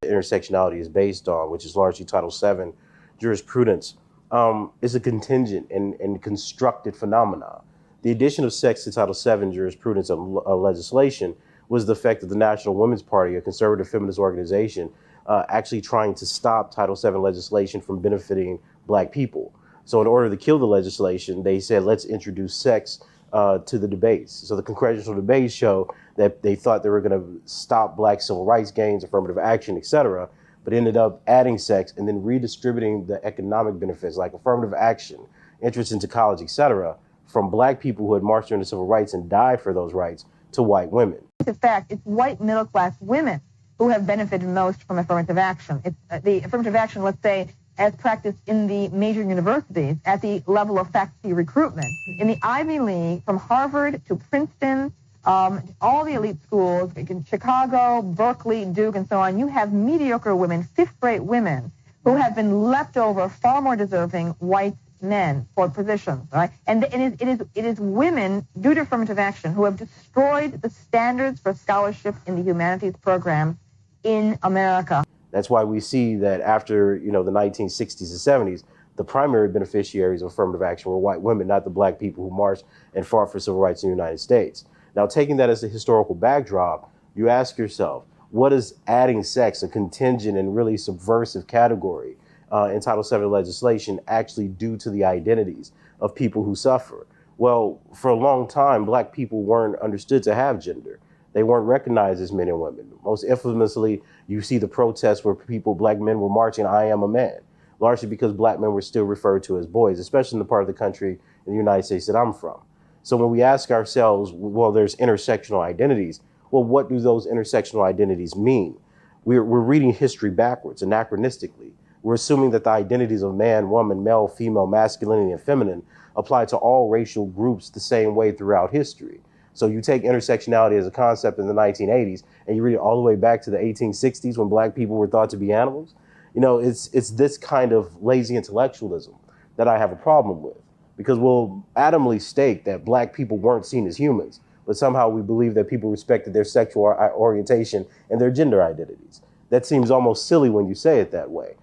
intersectionality is based on, which is largely Title VII jurisprudence, is a contingent and constructed phenomena. The addition of sex to Title VII jurisprudence of legislation was the effect of the National Women's Party, a conservative feminist organization, actually trying to stop Title VII legislation from benefiting Black people. So in order to kill the legislation, they said, let's introduce sex to the debates. So the congressional debates show that they thought they were going to stop Black civil rights gains, affirmative action, et cetera, but ended up adding sex and then redistributing the economic benefits like affirmative action, entrance into college, et cetera, from Black people who had marched during the civil rights and died for those rights to white women. In fact, it's white middle-class women who have benefited most from affirmative action. It's the affirmative action, let's say, as practiced in the major universities at the level of faculty recruitment. In the Ivy League, from Harvard to Princeton, all the elite schools, in Chicago, Berkeley, Duke, and so on, you have mediocre women, fifth-rate women, who have been left over far more deserving white men for positions, right? And it is women, due to affirmative action, who have destroyed the standards for scholarship in the humanities program in America. That's why we see that after, the 1960s and 70s, the primary beneficiaries of affirmative action were white women, not the Black people who marched and fought for civil rights in the United States. Now, taking that as a historical backdrop, you ask yourself, what is adding sex, a contingent and really subversive category in Title VII legislation, actually do to the identities of people who suffer? Well, for a long time, Black people weren't understood to have gender. They weren't recognized as men and women. Most infamously, you see the protests where Black men were marching, I am a man, largely because Black men were still referred to as boys, especially in the part of the country in the United States that I'm from. So when we ask ourselves, well, there's intersectional identities, well, what do those intersectional identities mean? We're reading history backwards, anachronistically. We're assuming that the identities of man, woman, male, female, masculinity, and feminine apply to all racial groups the same way throughout history. So you take intersectionality as a concept in the 1980s and you read it all the way back to the 1860s when Black people were thought to be animals. It's this kind of lazy intellectualism that I have a problem with, because we'll adamantly state that Black people weren't seen as humans, but somehow we believe that people respected their sexual orientation and their gender identities. That seems almost silly when you say it that way.